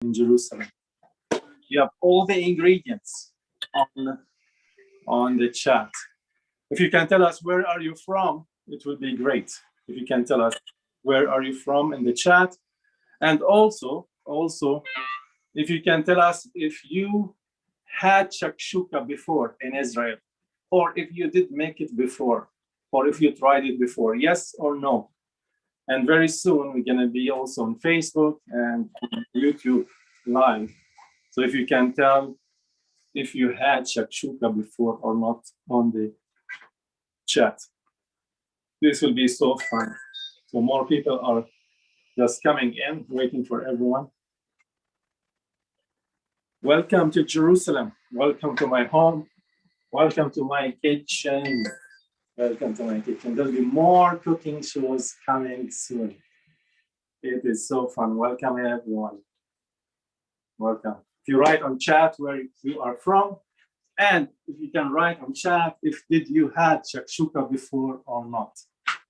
in Jerusalem. You have all the ingredients on the chat. If you can tell us where are you from, it would be great. If you can tell us where are you from in the chat. And also, if you can tell us if you had shakshuka before in Israel, or if you did make it before, or if you tried it before, yes or no. And very soon we're going to be also on Facebook and on YouTube live. So if you can tell if you had shakshuka before or not on the chat, this will be so fun. So more people are just coming in, waiting for everyone. Welcome to Jerusalem. Welcome to my home. Welcome to my kitchen. Welcome to my kitchen. There'll be more cooking shows coming soon. It is so fun. Welcome everyone. Welcome. If you write on chat where you are from, and if you can write on chat if did you had shakshuka before or not,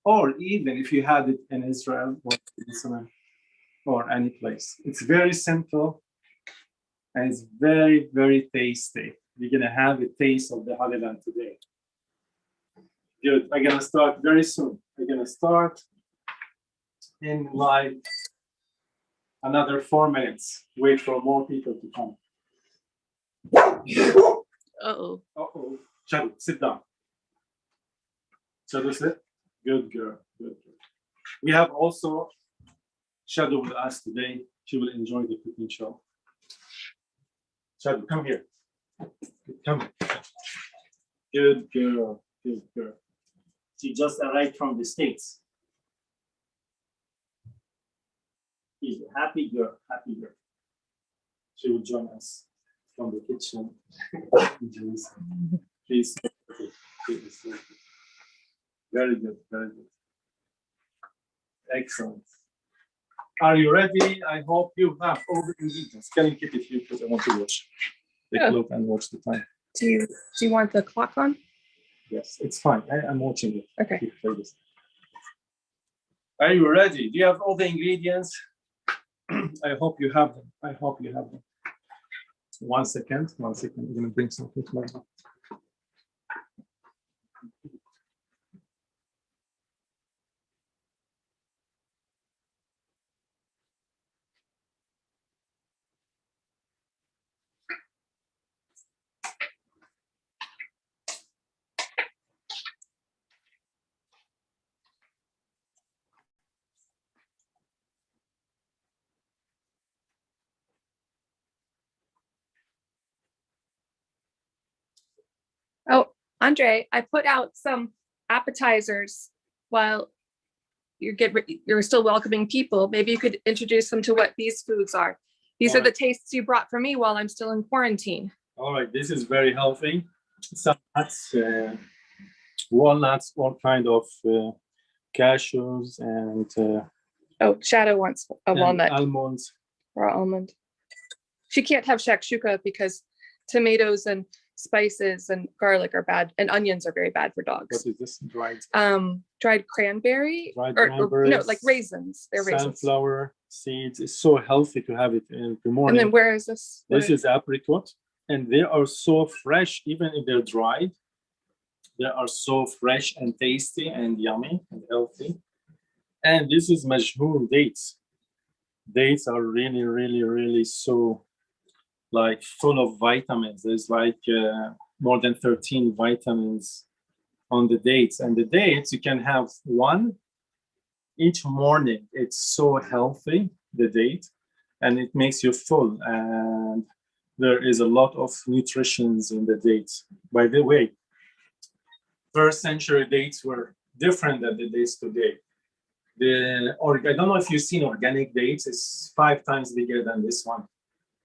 or even if you had it in Israel or Jerusalem or any place. It's very simple and it's very, very tasty. You're gonna have a taste of the Holy Land today. Good. I'm gonna start very soon. I'm gonna start in like another 4 minutes. Wait for more people to come. Uh-oh. Uh-oh. Shadow, sit down. Shadow, sit. Good girl. Good girl. We have also Shadow with us today. She will enjoy the cooking show. Shadow, come here. Come here. Good girl. Good girl. She just arrived from the States. She's a happy girl. Happy girl. She will join us from the kitchen in Jerusalem. Please. Very good, very good. Excellent. Are you ready? I hope you have all the ingredients. Can you keep it here because I want to watch the clock and watch the time. Do you want the clock on? Yes, it's fine. I'm watching it. Okay. Keep like this. Are you ready? Do you have all the ingredients? I hope you have them. I hope you have them. 1 second. 1 second. I'm going to bring something to my mouth. Oh, Andre, I put out some appetizers while you're still welcoming people. Maybe you could introduce them to what these foods are. These are the tastes you brought for me while I'm still in quarantine. All right, this is very healthy. Some nuts, walnuts, all kind of cashews and oh, Shadow wants a walnut almonds or almond. She can't have shakshuka because tomatoes and spices and garlic are bad, and onions are very bad for dogs. What is this? Dried cranberry, dried or no, like raisins. They're raisins. Sunflower seeds. It's so healthy to have it in the morning. And then where is this? This is apricot, and they are so fresh, even if they're dried. They are so fresh and tasty and yummy and healthy. And this is majhool dates. Dates are really, really, really so like full of vitamins. There's like more than 13 vitamins on the dates. And the dates, you can have one each morning. It's so healthy, the date, and it makes you full. And there is a lot of nutrition in the dates. By the way, first century dates were different than the dates today. I don't know if you've seen organic dates. It's 5 times bigger than this one.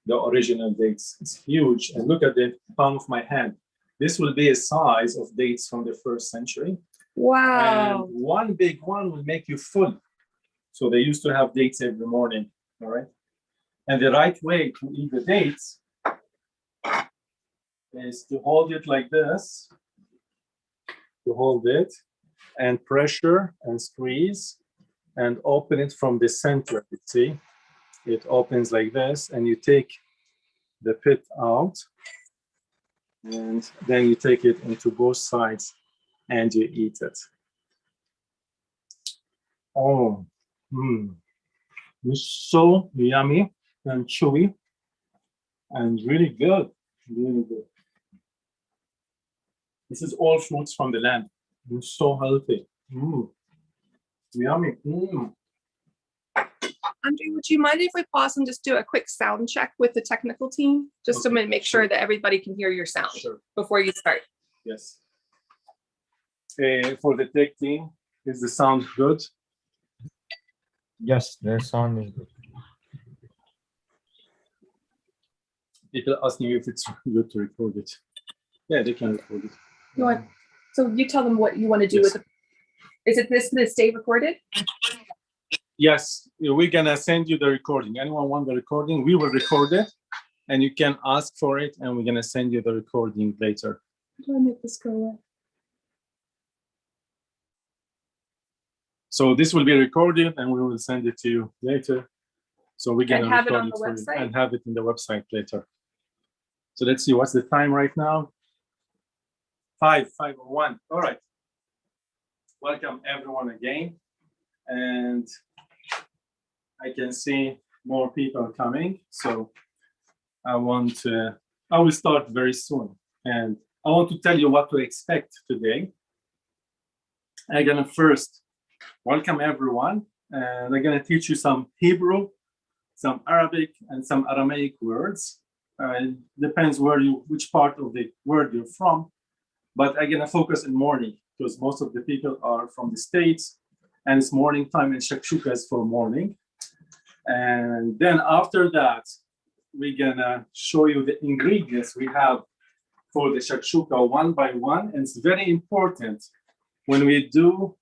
The original dates. It's huge. And look at the palm of my hand. This will be a size of dates from the first century. Wow. And one big one will make you full. So they used to have dates every morning. All right. And the right way to eat the dates is to hold it like this. To hold it and pressure and squeeze and open it from the center. You see? it opens like this, and you take the pit out, and then you take it into both sides and you eat it. Oh, it's so yummy and chewy and really good, really good. This is all fruits from the land. It's so healthy. Yummy. Andre, would you mind if we pause and just do a quick sound check with the technical team? Just to make sure that everybody can hear your sound before you start. Yes. For the tech team, is the sound good? Yes, the sound is good. People asking if it's good to record it. Yeah, they can record it. So you tell them what you want to do with it. Is it this going to stay recorded? Yes, we're gonna send you the recording. Anyone want the recording? We will record it, and you can ask for it, and we're gonna send you the recording later. How do I make this go away? So this will be recorded, and we will send it to you later. So we're gonna have it record on it the for you website? and have it in the website later. So let's see, what's the time right now? 5:01. All right. Welcome everyone again, and I can see more people coming. So I will start very soon, and I want to tell you what to expect today. I'm gonna first welcome everyone, and I'm gonna teach you some Hebrew, some Arabic, and some Aramaic words. It depends which part of the word you're from, but I'm gonna focus in morning because most of the people are from the States, and it's morning time, and shakshuka is for morning. And then after that, we're gonna show you the ingredients we have for the shakshuka one by one. And it's very important when we do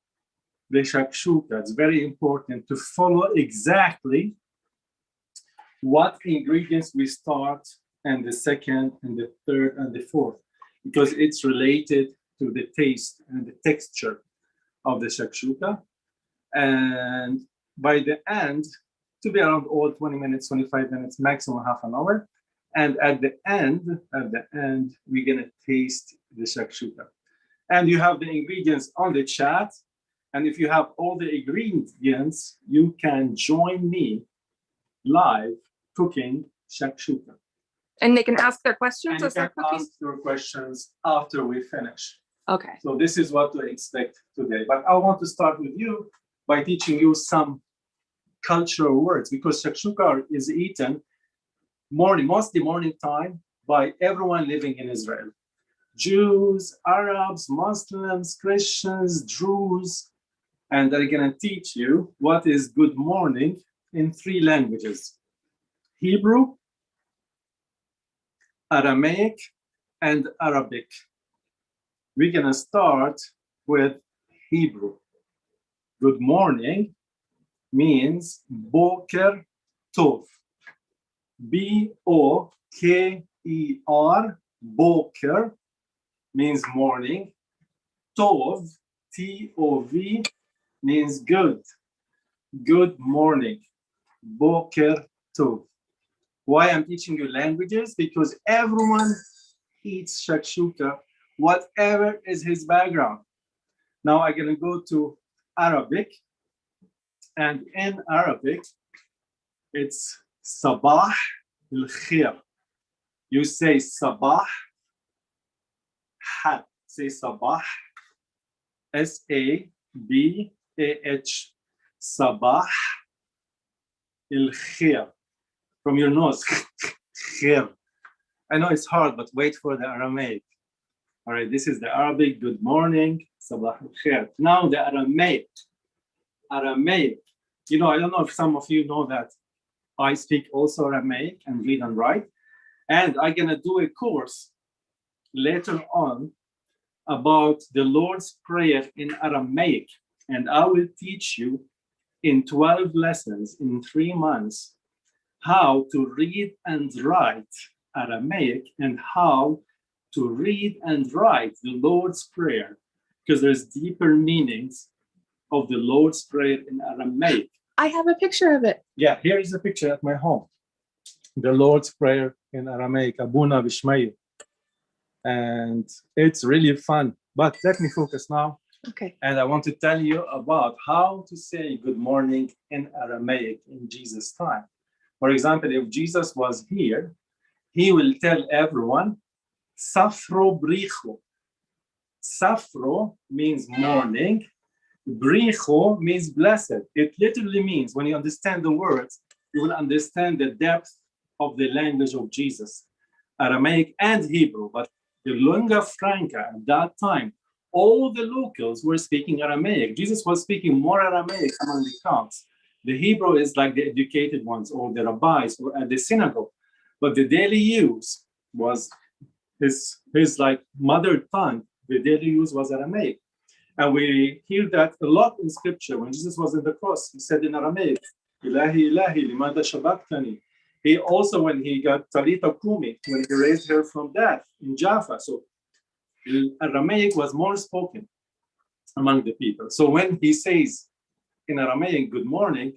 the shakshuka, it's very important to follow exactly what ingredients we start, and the second, and the third, and the fourth, because it's related to the taste and the texture of the shakshuka. And by the end, to be around all 20 minutes, 25 minutes, maximum half an hour. And at the end, we're gonna taste the shakshuka. And you have the ingredients on the chat. And if you have all the ingredients, you can join me live cooking shakshuka. And they can ask their questions And you as they're can cooking? ask your questions after we finish. Okay. So this is what to expect today. But I want to start with you by teaching you some cultural words, because shakshuka is eaten mostly morning time by everyone living in Israel. Jews, Arabs, Muslims, Christians, Druze, and I'm gonna teach you what is good morning in 3 languages: Hebrew, Aramaic, and Arabic. We're gonna start with Hebrew. Good morning means Boker Tov. B-O-K-E-R, Boker means morning. Tov, T-O-V, means good. Good morning. Boker Tov. Why I'm teaching you languages? Because everyone eats shakshuka, whatever is his background. Now I'm gonna go to Arabic. And in Arabic, it's Sabah al-Khair. You say Sabah, ha, say Sabah, S-A-B-A-H, Sabah al-Khair. From your nose, Khair. I know it's hard, but wait for the Aramaic. All right, this is the Arabic, good morning, Sabah al-Khair. Now the Aramaic. Aramaic. You know, I don't know if some of you know that I speak also Aramaic and read and write. And I'm gonna do a course later on about the Lord's Prayer in Aramaic. And I will teach you in 12 lessons in 3 months how to read and write Aramaic and how to read and write the Lord's Prayer, because there's deeper meanings of the Lord's Prayer in Aramaic. I have a picture of it. Yeah, here is a picture at my home. The Lord's Prayer in Aramaic, Abuna Bishmayu. And it's really fun. But let me focus now. Okay. And I want to tell you about how to say good morning in Aramaic in Jesus' time. For example, if Jesus was here, he will tell everyone, Safro Bricho. Safro means morning. Bricho means blessed. It literally means, when you understand the words, you will understand the depth of the language of Jesus, Aramaic and Hebrew. But the lingua franca at that time, all the locals were speaking Aramaic. Jesus was speaking more Aramaic among the crowds. The Hebrew is like the educated ones or the rabbis or at the synagogue. But the daily use was his like mother tongue. The daily use was Aramaic. And we hear that a lot in scripture. When Jesus was on the cross, he said in Aramaic, Ilahi, Ilahi, limada shabaktani. He also, when he got Talitha Kumi, when he raised her from death in Jaffa. So Aramaic was more spoken among the people. So when he says in Aramaic, good morning,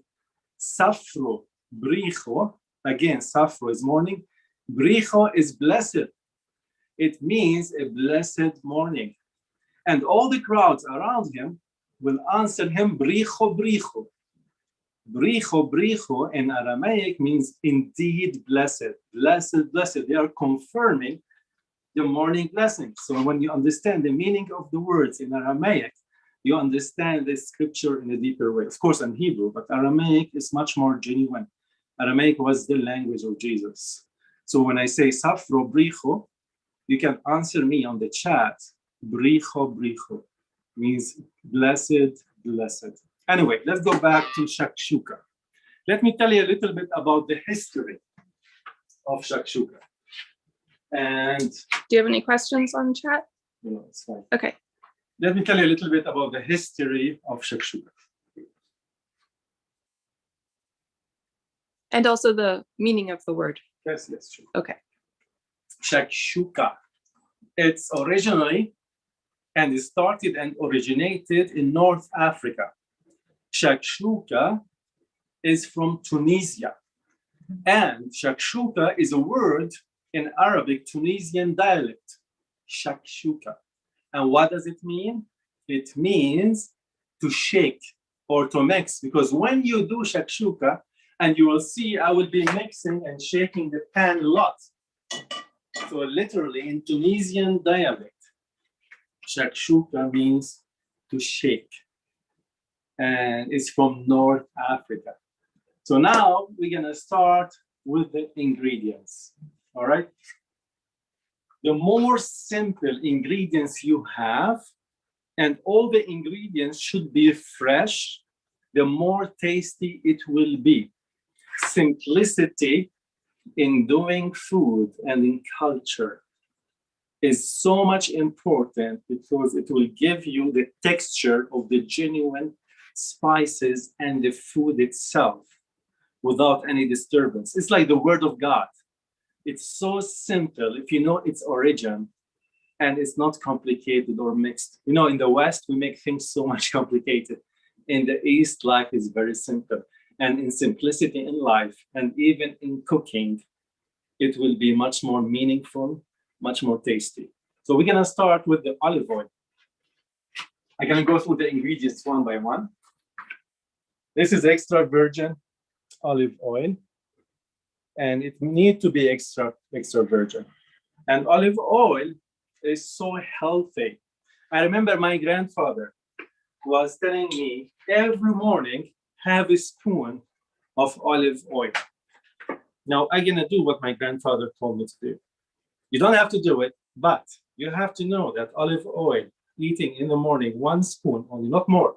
Safro Bricho, again, Safro is morning, Bricho is blessed. It means a blessed morning. And all the crowds around him will answer him, Bricho, Bricho. Bricho, Bricho in Aramaic means indeed blessed, blessed, blessed. They are confirming the morning blessing. So when you understand the meaning of the words in Aramaic, you understand the scripture in a deeper way. Of course, in Hebrew, but Aramaic is much more genuine. Aramaic was the language of Jesus. So when I say Safro, Bricho, you can answer me on the chat. Bricho, Bricho means blessed, blessed. Anyway, let's go back to shakshuka. Let me tell you a little bit about the history of shakshuka. And do you have any questions on chat? No, it's fine. Okay. Let me tell you a little bit about the history of shakshuka. And also the meaning of the word. Yes, that's true. Okay. Shakshuka. It's originally, and it started and originated in North Africa. Shakshuka is from Tunisia. And shakshuka is a word in Arabic Tunisian dialect. Shakshuka. And what does it mean? It means to shake or to mix. Because when you do shakshuka, and you will see I will be mixing and shaking the pan a lot. So literally in Tunisian dialect, shakshuka means to shake. And it's from North Africa. So now we're gonna start with the ingredients, all right? The more simple ingredients you have, and all the ingredients should be fresh, the more tasty it will be. Simplicity in doing food and in culture is so much important because it will give you the texture of the genuine spices and the food itself without any disturbance. It's like the word of God. It's so simple if you know its origin and it's not complicated or mixed. You know, in the West, we make things so much complicated. In the East, life is very simple. And in simplicity in life and even in cooking, it will be much more meaningful, much more tasty. So we're gonna start with the olive oil. I'm gonna go through the ingredients one by one. This is extra virgin olive oil, and it needs to be extra virgin. And olive oil is so healthy. I remember my grandfather was telling me every morning, have a spoon of olive oil. Now I'm gonna do what my grandfather told me to do. You don't have to do it, but you have to know that olive oil, eating in the morning, 1 spoon, only not more,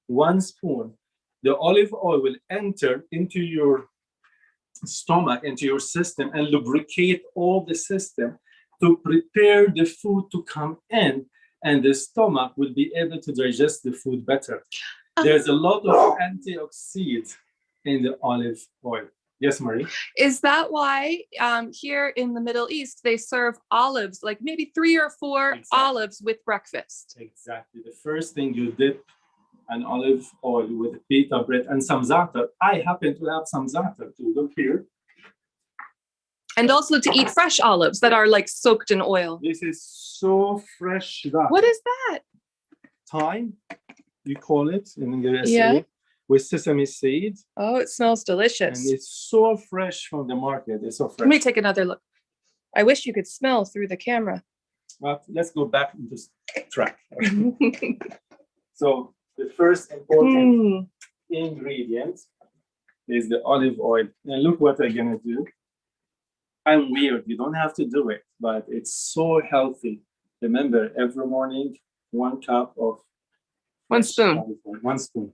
1 spoon, the olive oil will enter into your stomach, into your system, and lubricate all the system to prepare the food to come in, and the stomach will be able to digest the food better. There's a lot of antioxidants in the olive oil. Yes, Marie? Is that why here in the Middle East, they serve olives, like maybe 3 or 4 Exactly. olives with breakfast? Exactly. The first thing you dip and olive oil with pita bread and some za'atar. I happen to have some za'atar too. Look here. And also to eat fresh olives that are like soaked in oil. This is so fresh. What is that? Thyme, you call it in the USA, Yeah. with sesame seed. Oh, it smells delicious. And it's so fresh from the market. It's so fresh. Let me take another look. I wish you could smell through the camera. But let's go back into track. So the first important ingredient is the olive oil. And look what I'm gonna do. I'm weird, you don't have to do it, but it's so healthy. Remember, every morning, 1 cup of 1 spoon. olive oil, 1 spoon.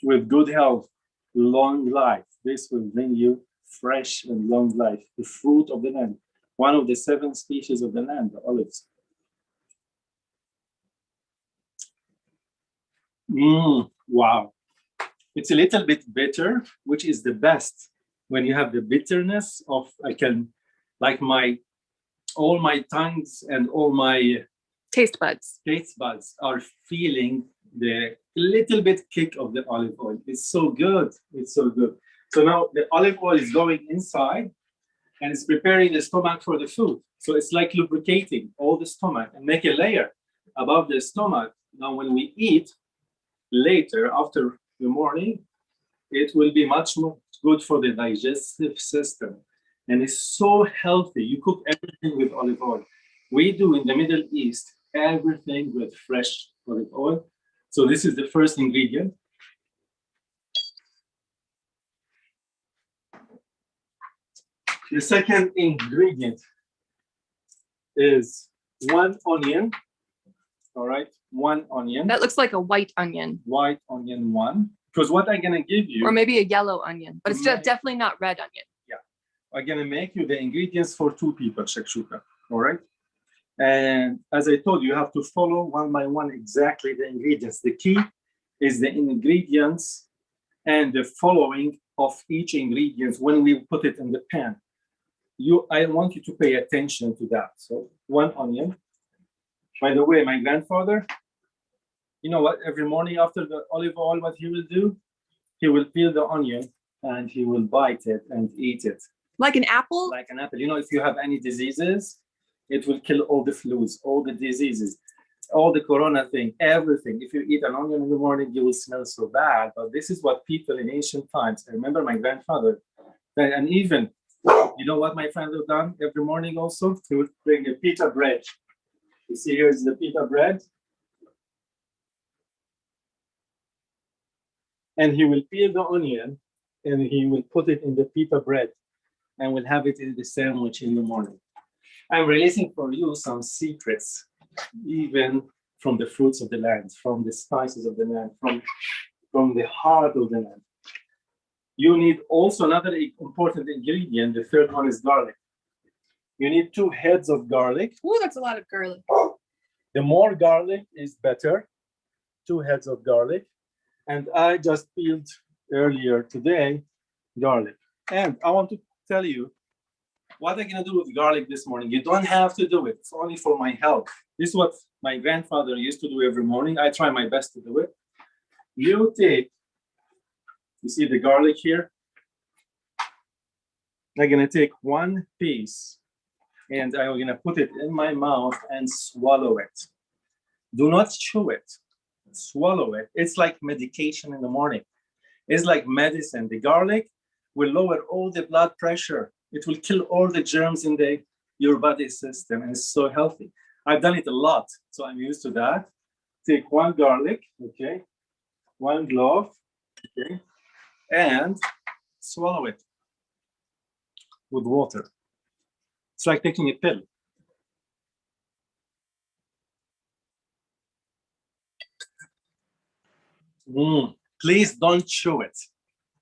With good health, long life. This will bring you fresh and long life. The fruit of the land, one of the 7 species of the land, the olives. Wow. It's a little bit bitter, which is the best. When you have the bitterness of, like all my tongues and all my taste buds are feeling the little bit kick of the olive oil. It's so good. It's so good. So now the olive oil is going inside and it's preparing the stomach for the food. So it's like lubricating all the stomach and make a layer above the stomach. Now when we eat later after the morning, it will be much more good for the digestive system. And it's so healthy. You cook everything with olive oil. We do in the Middle East everything with fresh olive oil. So this is the first ingredient. The second ingredient is 1 onion. All right, 1 onion. That looks like a white onion. White onion 1. Because what I'm gonna give you, or maybe a yellow onion, but it's definitely not red onion. Yeah, I'm gonna make you the ingredients for 2 people, shakshuka. All right. And as I told you, you have to follow one by one exactly the ingredients. The key is the ingredients and the following of each ingredient when we put it in the pan. I want you to pay attention to that. So 1 onion. By the way, my grandfather, you know what? Every morning after the olive oil, what he will do? He will peel the onion and he will bite it and eat it. Like an apple? Like an apple. You know, if you have any diseases, it will kill all the flus, all the diseases, all the corona thing, everything. If you eat an onion in the morning, you will smell so bad. But this is what people in ancient times, I remember my grandfather, and even, you know what my father done every morning also? He would bring a pita bread. You see, here's the pita bread. And he will peel the onion and he will put it in the pita bread and will have it in the sandwich in the morning. I'm releasing for you some secrets, even from the fruits of the land, from the spices of the land, from the heart of the land. You need also another important ingredient. The third one is garlic. You need 2 heads of garlic. Oh, that's a lot of garlic. The more garlic is better. 2 heads of garlic. And I just peeled earlier today garlic. And I want to tell you what I'm gonna do with garlic this morning. You don't have to do it. It's only for my health. This is what my grandfather used to do every morning. I try my best to do it. You see the garlic here? I'm gonna take 1 piece and I'm gonna put it in my mouth and swallow it. Do not chew it. Swallow it. It's like medication in the morning. It's like medicine. The garlic will lower all the blood pressure. It will kill all the germs in your body system, and it's so healthy. I've done it a lot, so I'm used to that. Take 1 garlic, okay, 1 clove, okay, and swallow it with water. It's like taking a pill. Please don't chew it.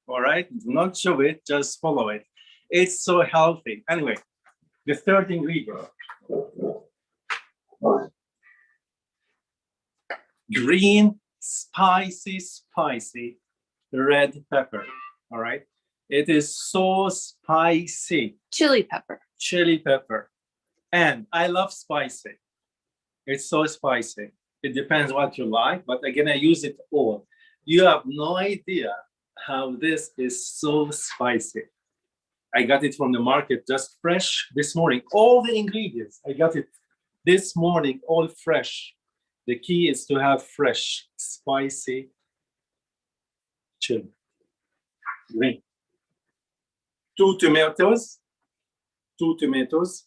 All right, do not chew it, just swallow it. It's so healthy. Anyway, the third ingredient. Green, spicy red pepper. All right, it is so spicy. Chili pepper. Chili pepper. And I love spicy. It's so spicy. It depends what you like, but again, I use it all. You have no idea how this is so spicy. I got it from the market just fresh this morning. All the ingredients, I got it this morning, all fresh. The key is to have fresh, spicy chili. Green. 2 tomatoes. 2 tomatoes.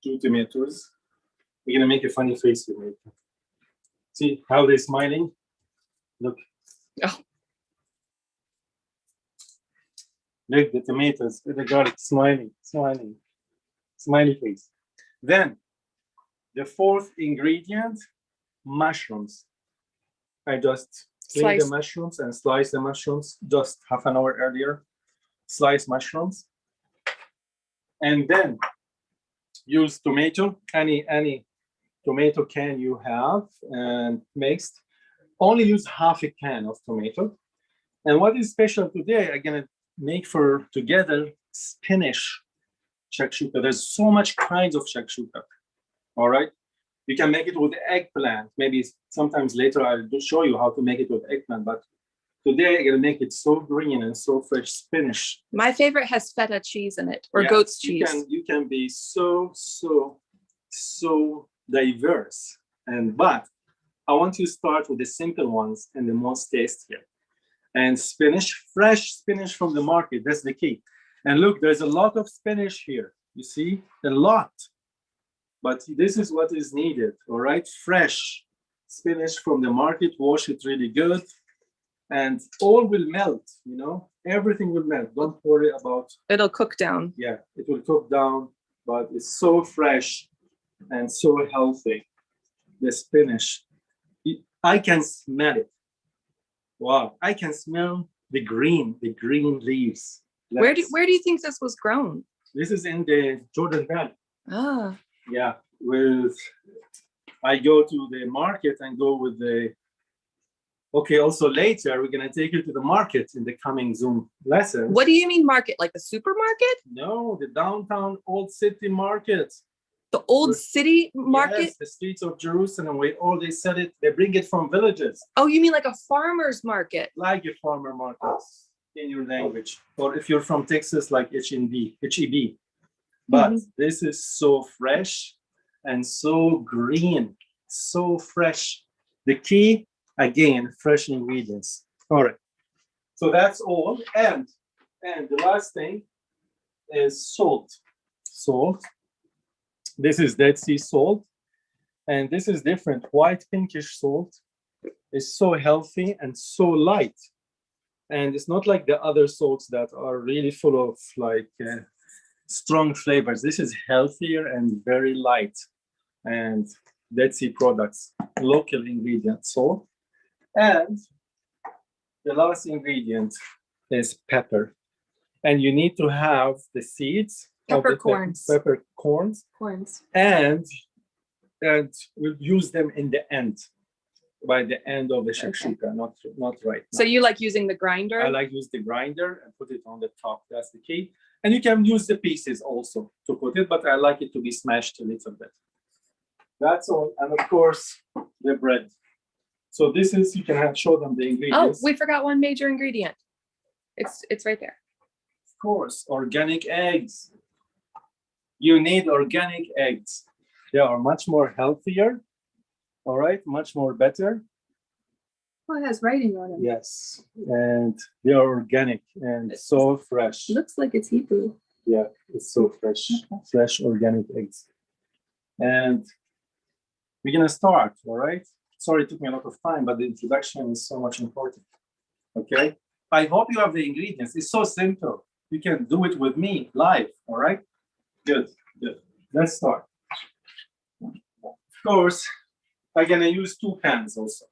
2 tomatoes. We're gonna make a funny face with me. See how they're smiling? Look. Oh. Look, the tomatoes, the garlic, smiling, smiling, smiley face. Then, the fourth ingredient, mushrooms. I just clean the mushrooms and slice the mushrooms just half an hour earlier. Slice mushrooms. And then use tomato, any tomato can you have and mixed. Only use half a can of tomato. And what is special today, I'm gonna make for together spinach shakshuka. There's so much kinds of shakshuka. All right. You can make it with eggplant. Maybe sometimes later I'll show you how to make it with eggplant. But today I'm gonna make it so green and so fresh spinach. My favorite has feta cheese in it, or goat's cheese. You can be so diverse. But I want to start with the simple ones and the most tastier. And spinach, fresh spinach from the market, that's the key. And look, there's a lot of spinach here. You see, a lot. But this is what is needed, all right? Fresh spinach from the market, wash it really good. And all will melt, you know? Everything will melt. Don't worry about... It'll cook down. Yeah, it will cook down, but it's so fresh and so healthy. The spinach, I can smell it. Wow, I can smell the green leaves. Where do you think this was grown? This is in the Jordan Valley. Ah. Yeah, I go to the market and go with the. Okay, also later we're gonna take you to the market in the coming Zoom lesson. What do you mean market? Like the supermarket? No, the downtown old city market. The old city market? Yes, the streets of Jerusalem where all they sell it, they bring it from villages. Oh, you mean like a farmer's market? Like a farmer market in your language. Or if you're from Texas, like HEB. But this is so fresh and so green, so fresh. The key, again, fresh ingredients. All right. So that's all. And the last thing is salt. Salt. This is Dead Sea salt. And this is different. White pinkish salt is so healthy and so light. And it's not like the other salts that are really full of like strong flavors. This is healthier and very light. And Dead Sea products, local ingredient, salt. And the last ingredient is pepper. And you need to have the seeds. Peppercorns. Peppercorns. Corns. And we'll use them in the end, by the end of the shakshuka, not right now. So you like using the grinder? I like use the grinder and put it on the top. That's the key. And you can use the pieces also to put it, but I like it to be smashed a little bit. That's all. And of course, the bread. So this is, you can show them the ingredients. Oh, we forgot one major ingredient. It's right there. Of course, organic eggs. You need organic eggs. They are much more healthier. All right, much more better. Oh, it has writing on it. Yes, and they are organic and so fresh. Looks like it's Hebrew. Yeah, it's so fresh. Okay. Fresh organic eggs. And we're gonna start, all right? Sorry, it took me a lot of time, but the introduction is so much important. Okay, I hope you have the ingredients. It's so simple. You can do it with me live, all right? Good. Let's start. Of course, I'm gonna use 2 pans also.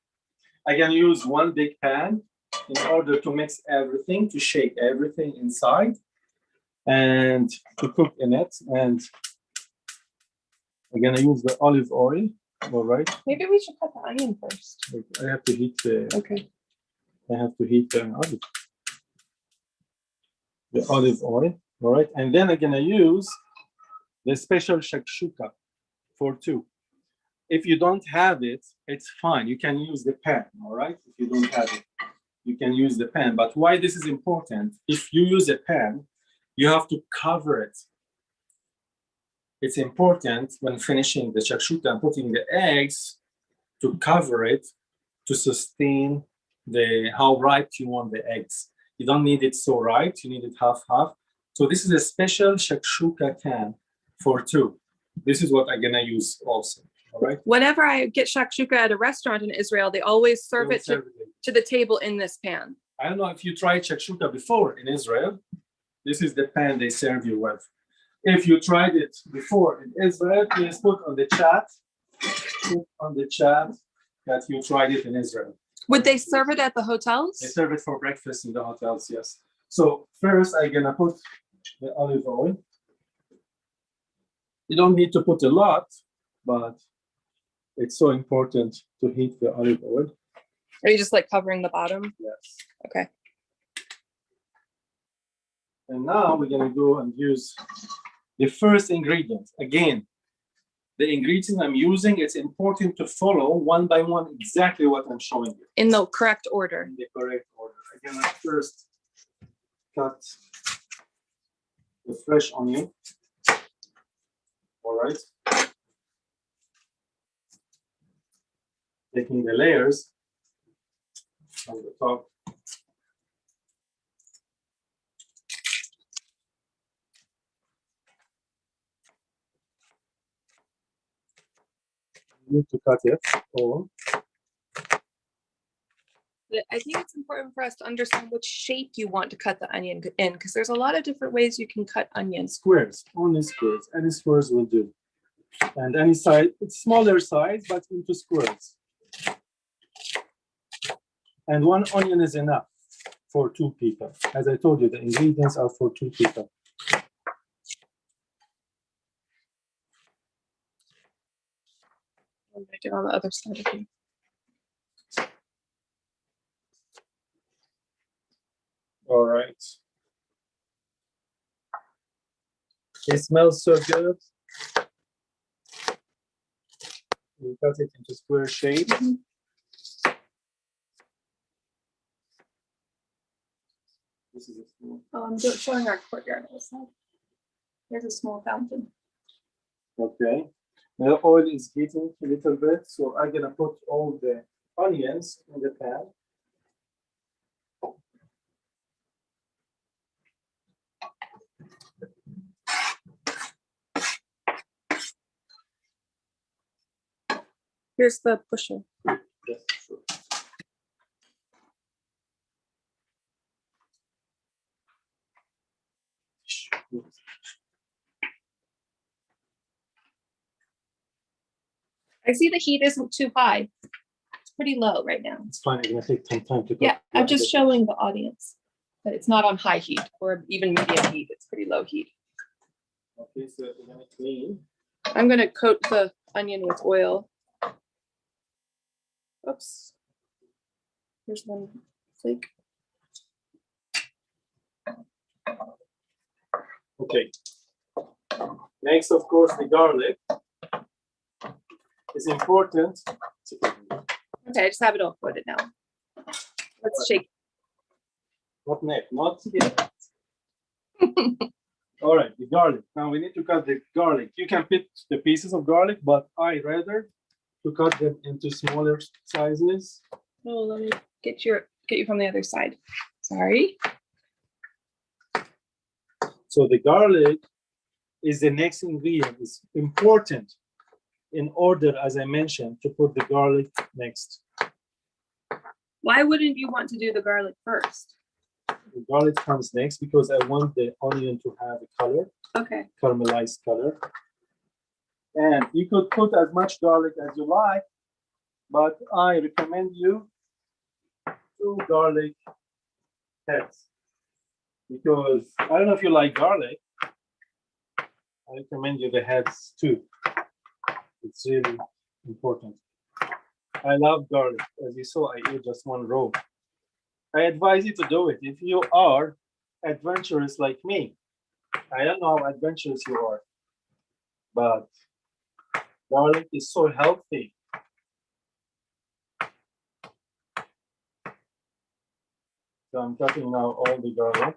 I'm gonna use 1 big pan in order to mix everything, to shake everything inside and to cook in it. And I'm gonna use the olive oil, all right? Maybe we should cut the onion first. I have to heat the, okay. I have to heat the olive oil. All right, and then I'm gonna use the special shakshuka for 2. If you don't have it, it's fine. You can use the pan, all right? If you don't have it, you can use the pan. But why this is important, if you use a pan, you have to cover it. It's important when finishing the shakshuka and putting the eggs to cover it to sustain how ripe you want the eggs. You don't need it so ripe, you need it half-half. So this is a special shakshuka can for 2. This is what I'm gonna use also, all right? Whenever I get shakshuka at a restaurant in Israel, they always serve it to the table in this pan. I don't know if you tried shakshuka before in Israel. This is the pan they serve you with. If you tried it before in Israel, please put on the chat that you tried it in Israel. Would they serve it at the hotels? They serve it for breakfast in the hotels, yes. So first I'm gonna put the olive oil. You don't need to put a lot, but it's so important to heat the olive oil. Are you just like covering the bottom? Yes. Okay. And now we're gonna go and use the first ingredient. Again, the ingredients I'm using, it's important to follow one by one exactly what I'm showing you. In the correct order. In the correct order. Again, I first cut the fresh onion. All right. Taking the layers on the top. You need to cut it all. I think it's important for us to understand which shape you want to cut the onion in, because there's a lot of different ways you can cut onions. Squares, only squares. Any squares will do. And any size, it's smaller size, but into squares. And 1 onion is enough for 2 people. As I told you, the ingredients are for 2 people. I'm gonna get on the other side of you. All right. It smells so good. You cut it into square shape. This is a small. Oh, I'm showing our courtyard outside. There's a small fountain. Okay. The oil is heating a little bit, so I'm gonna put all the onions in the pan. Here's the pusher. Yes, sure. I see the heat isn't too high. It's pretty low right now. It's fine. It's gonna take some time to cook. Yeah, I'm just showing the audience that it's not on high heat or even medium heat. It's pretty low heat. Okay, so we're gonna clean. I'm gonna coat the onion with oil. Oops. Here's one flake. Okay. Next, of course, the garlic is important. Okay, I just have it all coated now. Let's shake. Not neck, not yet. All right, the garlic. Now we need to cut the garlic. You can pick the pieces of garlic, but I rather to cut them into smaller sizes. Oh, let me get you from the other side. Sorry. So the garlic is the next ingredient. It's important in order, as I mentioned, to put the garlic next. Why wouldn't you want to do the garlic first? The garlic comes next because I want the onion to have a color, Okay. caramelized color. And you could put as much garlic as you like, but I recommend you 2 garlic heads. Because I don't know if you like garlic, I recommend you the heads too. It's really important. I love garlic. As you saw, I ate just 1 row. I advise you to do it if you are adventurous like me. I don't know how adventurous you are, but garlic is so healthy. So I'm cutting now all the garlic.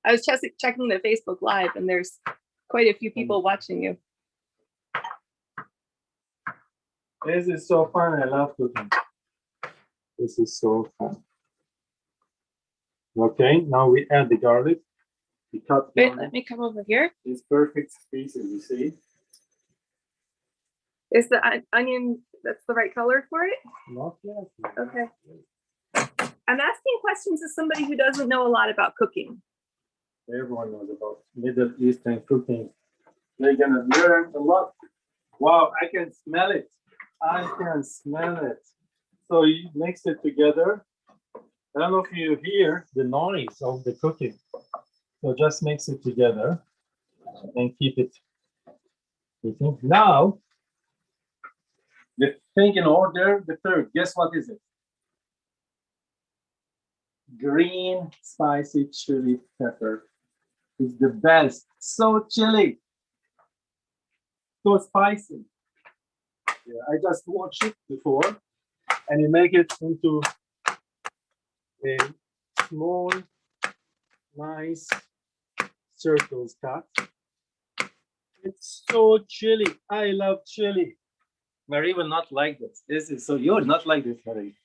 I was just checking the Facebook Live, and there's quite a few people watching you. This is so fun. I love cooking. This is so fun. Okay, now we add the garlic. We cut. Wait, let me come over here. These perfect pieces, you see? Is the onion, that's the right color for it? Not yet. Okay. I'm asking questions as somebody who doesn't know a lot about cooking. Everyone knows about Middle Eastern cooking. They're gonna learn a lot. Wow, I can smell it. I can smell it. So you mix it together. I don't know if you hear the noise of the cooking. So just mix it together and keep it. Now, the thing in order, the third, guess what is it? Green spicy chili pepper. It's the best. So chilly. So spicy. Yeah, I just watched it before, and you make it into a small, nice circles cut. It's so chilly. I love chili. Marie will not like this. This is so you're not like this, Marie.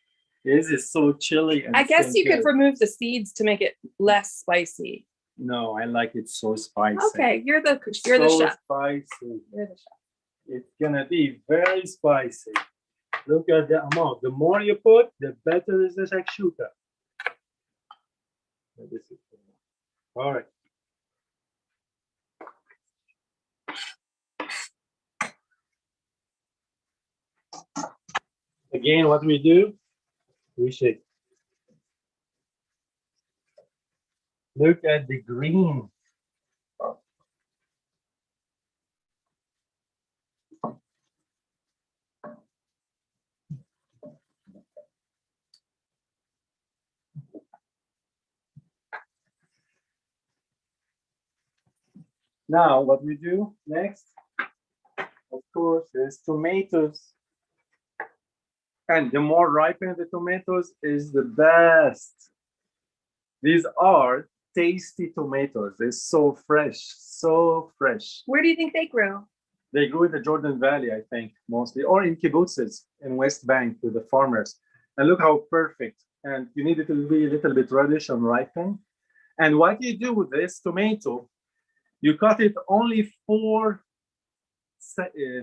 This is so chilly. And I guess so you could good. remove the seeds to make it less spicy. No, I like it so spicy. Okay, you're the so chef. Spicy. You're the chef. It's gonna be very spicy. Look at the amount. The more you put, the better is the shakshuka. All right. Again, what we do, we shake. Look at the green. Now, what we do next, of course, is tomatoes. And the more ripened the tomatoes is the best. These are tasty tomatoes. They're so fresh, so fresh. Where do you think they grow? They grew in the Jordan Valley, I think, mostly, or in kibbutzes in West Bank with the farmers. And look how perfect. And you need it to be a little bit reddish and ripen. And what you do with this tomato, you cut it only 4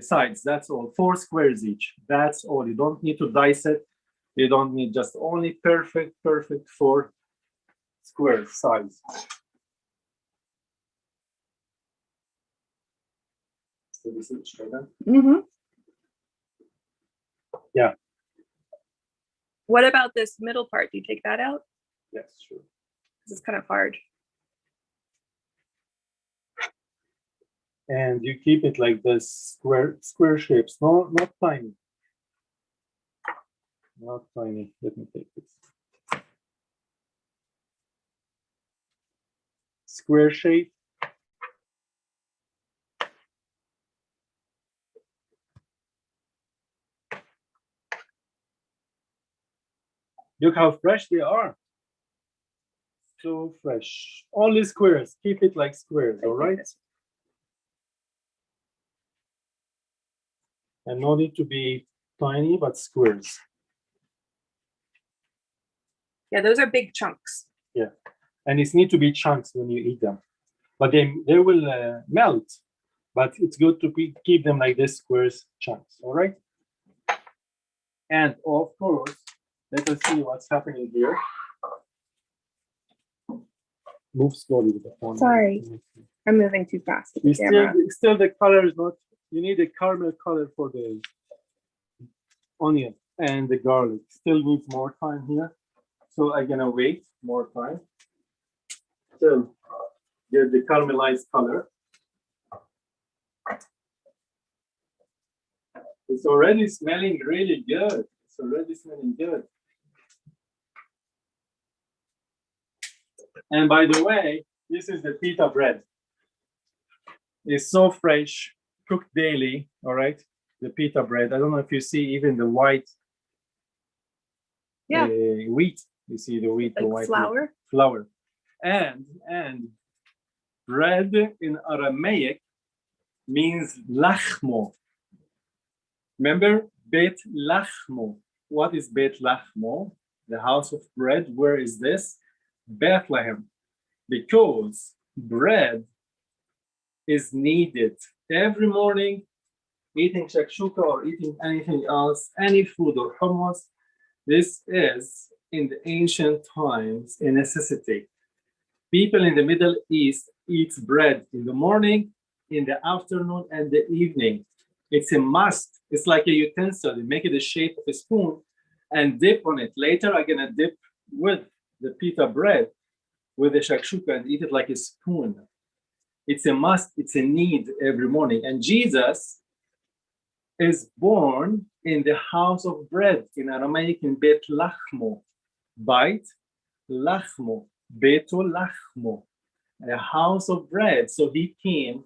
sides, that's all, 4 squares each. That's all. You don't need to dice it. You don't need, just only perfect 4 square size. So this is Jordan. Mm-hmm. Yeah. What about this middle part? Do you take that out? Yes, sure. This is kind of hard. And you keep it like this, square shapes, no, not tiny. Not tiny. Let me take this. Square shape. Look how fresh they are. So fresh. Only squares. Keep it like squares, all right? And no need to be tiny, but squares. Yeah, those are big chunks. Yeah, and it need to be chunks when you eat them, but they will melt. But it's good to keep them like this, squares chunks. All right. And of course, let us see what's happening here. Move slowly with the phone. Sorry, I'm moving too fast with the camera. Still the color is not. You need a caramel color for the onion and the garlic. Still needs more time here. So I'm gonna wait more time till get the caramelized color. It's already smelling really good. It's already smelling good. And by the way, this is the pita bread. It's so fresh, cooked daily, all right? The pita bread. I don't know if you see even the white wheat. You see the wheat, like the white flour. Wheat. Flour. And bread in Aramaic means lachmo. Remember, Beit Lachmo. What is Beit Lachmo? The house of bread. Where is this? Bethlehem. Because bread is needed every morning. Eating shakshuka or eating anything else, any food or hummus, this is in the ancient times a necessity. People in the Middle East eat bread in the morning, in the afternoon, and the evening. It's a must. It's like a utensil. You make it the shape of a spoon and dip on it. Later, I'm gonna dip with the pita bread with the shakshuka and eat it like a spoon. It's a must. It's a need every morning. And Jesus is born in the house of bread, in Aramaic in Beit Lachmo. Beit Lachmo, Beto Lachmo, a house of bread. So he came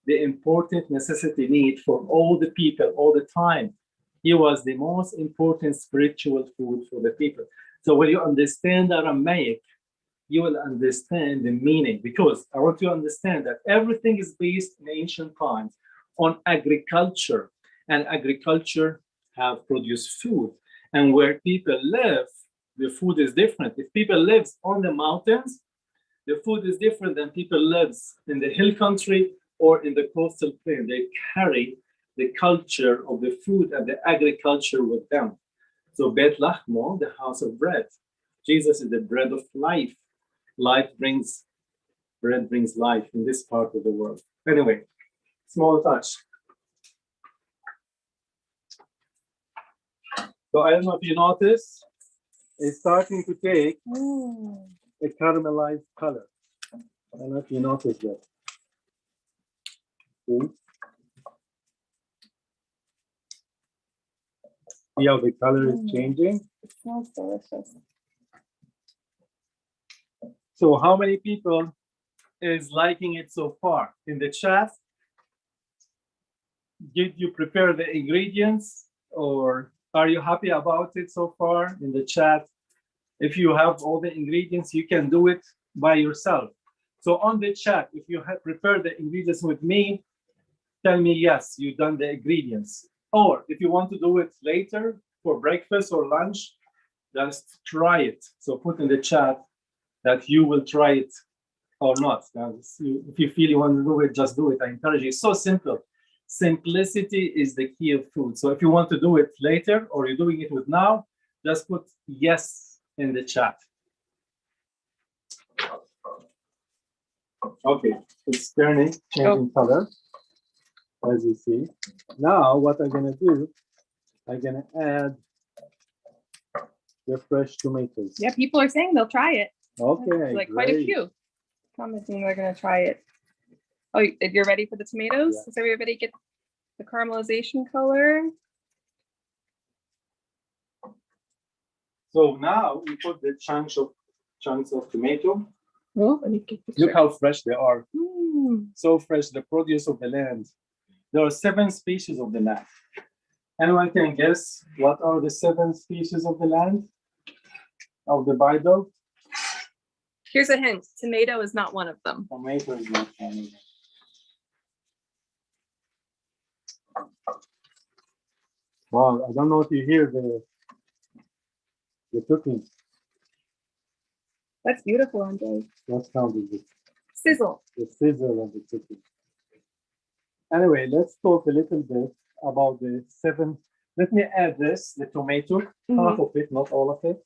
the important necessity need for all the people all the time. He was the most important spiritual food for the people. So when you understand Aramaic, you will understand the meaning, because I want you to understand that everything is based in ancient times on agriculture, and agriculture have produced food. And where people live, the food is different. If people live on the mountains, the food is different than people lives in the hill country or in the coastal plain. They carry the culture of the food and the agriculture with them. So Bet Lachmo, the house of bread. Jesus is the bread of life. Bread brings life in this part of the world. Anyway, small touch. So I don't know if you notice, it's starting to take a caramelized color. I don't know if you noticed that. See how the color is changing? It smells delicious. So how many people is liking it so far? In the chat, did you prepare the ingredients, or are you happy about it so far? In the chat, if you have all the ingredients, you can do it by yourself. So on the chat, if you have prepared the ingredients with me, tell me yes, you've done the ingredients. Or if you want to do it later for breakfast or lunch, just try it. So put in the chat that you will try it or not. If you feel you want to do it, just do it. I encourage you. It's so simple. Simplicity is the key of food. So if you want to do it later or you're doing it with now, just put yes in the chat. Okay, it's changing color, as you see. Now what I'm gonna do, I'm gonna add the fresh tomatoes. Yeah, people are saying they'll try it. Okay, like quite a few commenting they're gonna try it. Oh, if you're ready for the tomatoes, does everybody get the caramelization color? So now we put the chunks of tomato. Oh, let me get this. Look how fresh they are. So fresh, the produce of the land. There are 7 species of the land. Anyone can guess what are the 7 species of the land of the Bible? Here's a hint. Tomato is not one of them. Tomato is not one of them. Wow, I don't know if you hear the cooking. That's beautiful, Andre. What sound is it? Sizzle. The sizzle of the cooking. Anyway, let's talk a little bit about the 7. Let me add this, the tomato, half of it, not all of it.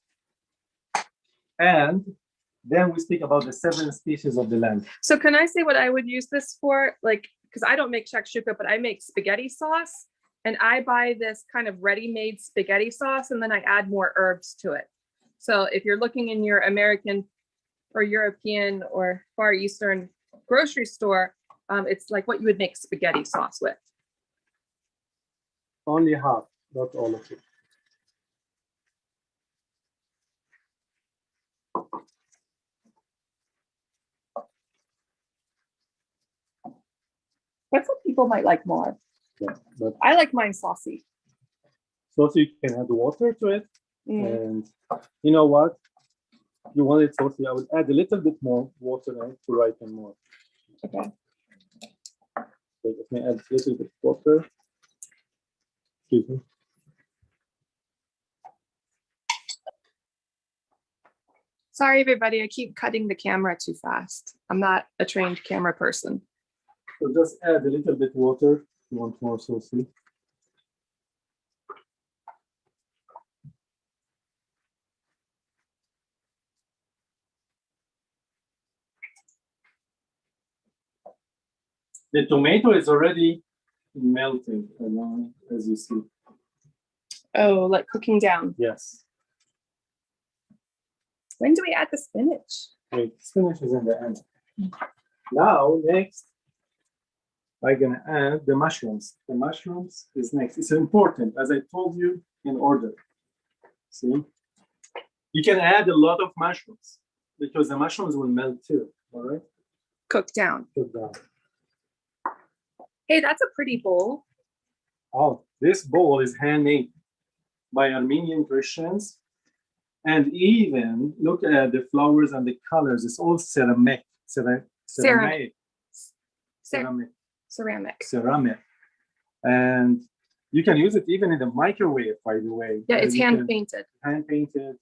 And then we speak about the 7 species of the land. So can I say what I would use this for? Like, because I don't make shakshuka, but I make spaghetti sauce. And I buy this kind of ready-made spaghetti sauce, and then I add more herbs to it. So if you're looking in your American or European or Far Eastern grocery store, it's like what you would make spaghetti sauce with. Only half, not all of it. But some people might like more. Yeah, but I like mine saucy. saucy, you can add water to it. Mm. And you know what? You want it saucy, I will add a little bit more water in it to ripen more. Okay. So let me add a little bit of water. Excuse me. Sorry, everybody. I keep cutting the camera too fast. I'm not a trained camera person. So just add a little bit water if you want more saucy. The tomato is already melting, as you see. Oh, like cooking down. Yes. When do we add the spinach? Wait, spinach is in the end. Now, next, I'm gonna add the mushrooms. The mushrooms is next. It's important, as I told you, in order. See? You can add a lot of mushrooms because the mushrooms will melt too, all right? Cook down. Cook down. Hey, that's a pretty bowl. Oh, this bowl is handmade by Armenian Christians. And even look at the flowers and the colors. It's all ceramic. Ceramic. Ceramic. And you can use it even in the microwave, by the way. Yeah, it's hand painted. Hand painted.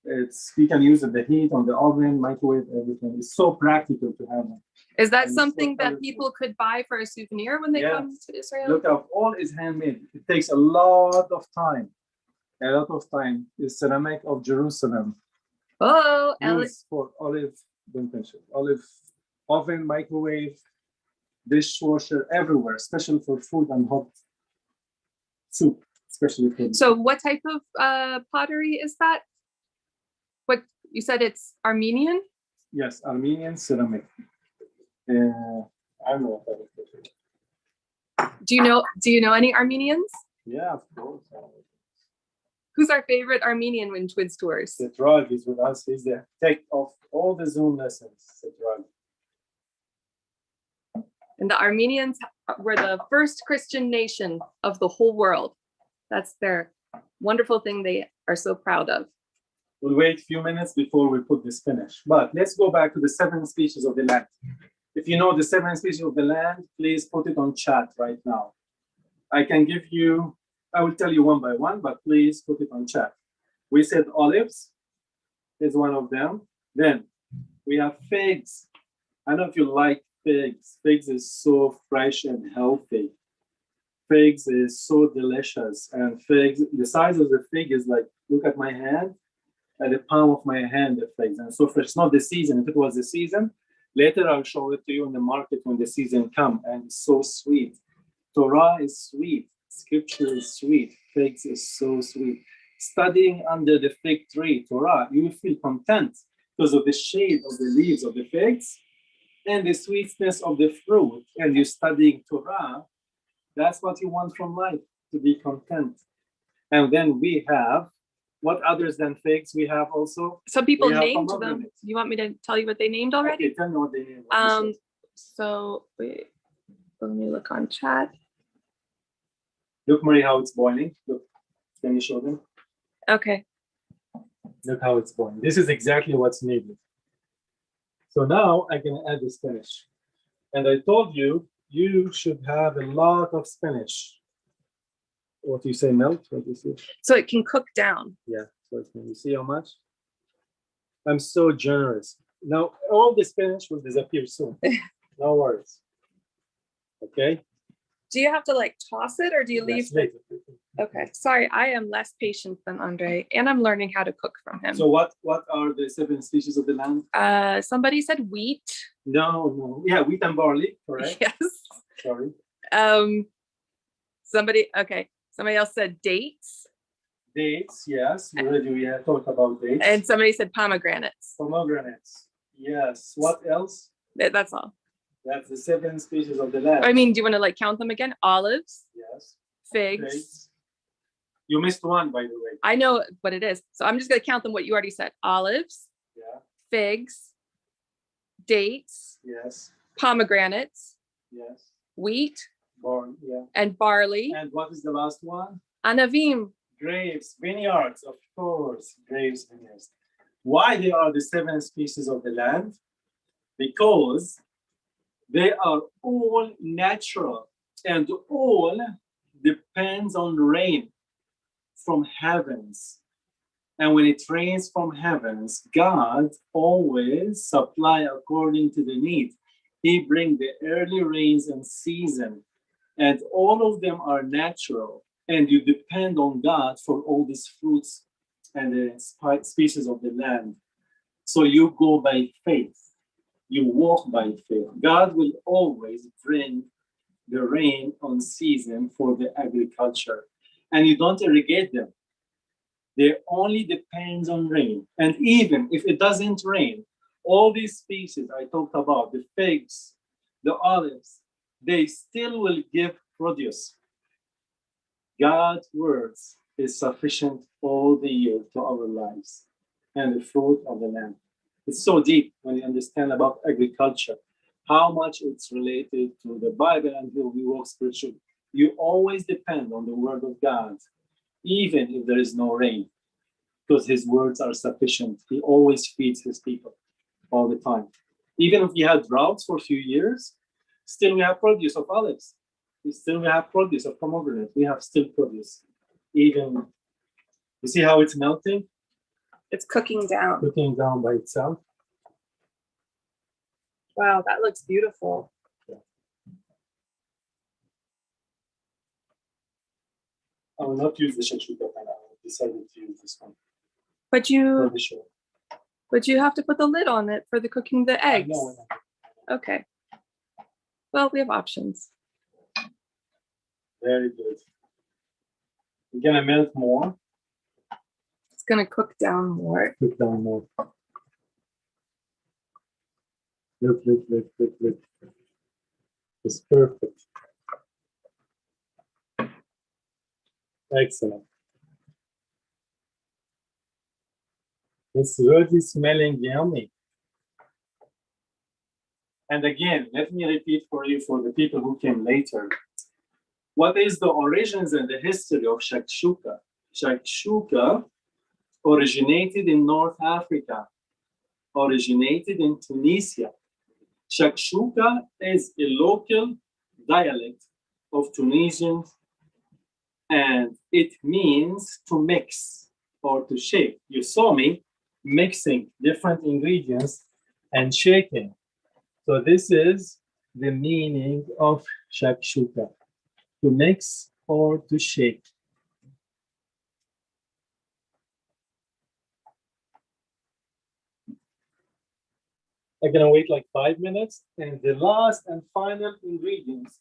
And you can use it, the heat on the oven, microwave, everything. It's so practical to have it. Is that something that people could buy for a souvenir when they come to Israel? Look up, all is handmade. It takes a lot of time. A lot of time. It's ceramic of Jerusalem. Oh, used for olive oven, microwave, dishwasher, everywhere, especially for food and hot soup, especially food. So what type of pottery is that? What you said, it's Armenian? Yes, Armenian ceramic. I don't know what that is. Do you know any Armenians? Yeah, of course. Who's our favorite Armenian in Twins Tours? The drug is with us. He's the tech of all the Zoom lessons. The drug. And the Armenians were the first Christian nation of the whole world. That's their wonderful thing they are so proud of. We'll wait a few minutes before we put this finish. But let's go back to the 7 species of the land. If you know the 7 species of the land, please put it on chat right now. I will tell you one by one, but please put it on chat. We said olives is one of them. Then we have figs. I don't know if you like figs. Figs is so fresh and healthy. Figs is so delicious. And figs, the size of the fig is like, look at my hand, at the palm of my hand, the figs. And so fresh. It's not the season. If it was the season, later I'll show it to you in the market when the season comes. And it's so sweet. Torah is sweet. Scripture is sweet. Figs is so sweet. Studying under the fig tree, Torah, you will feel content because of the shade of the leaves of the figs and the sweetness of the fruit. And you're studying Torah, that's what you want from life, to be content. And then we have, what others than figs we have also? Some people named them. You want me to tell you what they named already? Okay, tell me what they named. So wait, let me look on chat. Look, Marie, how it's boiling. Look, can you show them? Okay. Look how it's boiling. This is exactly what's needed. So now I can add the spinach. And I told you, you should have a lot of spinach. What do you say, melt? What do you say? So it can cook down. Yeah. So you see how much? I'm so generous. Now, all the spinach will disappear soon. No worries. Okay. Do you have to like toss it or do you leave it? Okay, sorry, I am less patient than Andre and I'm learning how to cook from him. So what are the 7 species of the land? Somebody said wheat. No. Yeah, wheat and barley, correct? Yes. Sorry. Somebody else said dates. Dates, yes. We talked about dates. And somebody said pomegranates. Pomegranates, yes. What else? That's all. That's the 7 species of the land. I mean, do you want to like count them again? Olives. Yes. figs. You missed one, by the way. I know what it is. So I'm just going to count them what you already said. Olives, Yeah. figs, dates, Yes. pomegranates, Yes. wheat, Yeah. and barley. And what is the last one? Anavim. Grapes, vineyards, of course. Grapes, vineyards. Why they are the 7 species of the land? Because they are all natural and all depends on rain from heavens. And when it rains from heavens, God always supply according to the need. He brings the early rains in season, and all of them are natural. And you depend on God for all these fruits and the species of the land. So you go by faith. You walk by faith. God will always bring the rain on season for the agriculture. And you don't irrigate them. They only depends on rain. And even if it doesn't rain, all these species I talked about, the figs, the olives, they still will give produce. God's words is sufficient all the year to our lives and the fruit of the land. It's so deep when you understand about agriculture, how much it's related to the Bible and how we walk spiritually. You always depend on the word of God, even if there is no rain, because his words are sufficient. He always feeds his people all the time. Even if we had droughts for a few years, still we have produce of olives. We have produce of pomegranate. We have still produce. Even, you see how it's melting? It's cooking down. Cooking down by itself. Wow, that looks beautiful. I will not use the shakshuka pan. I decided to use this one But for you the show. have to put the lid on it for the cooking the I eggs. know. Okay. Well, we have options. Very good. We're gonna melt more. It's gonna cook down more. Cook down more. Look. It's perfect. Excellent. It's really smelling yummy. And again, let me repeat for you, for the people who came later, what is the origins and the history of shakshuka? Shakshuka originated in North Africa, originated in Tunisia. Shakshuka is a local dialect of Tunisian, and it means to mix or to shake. You saw me mixing different ingredients and shaking. So this is the meaning of shakshuka, to mix or to shake. I'm gonna wait like 5 minutes, and the last and final ingredients,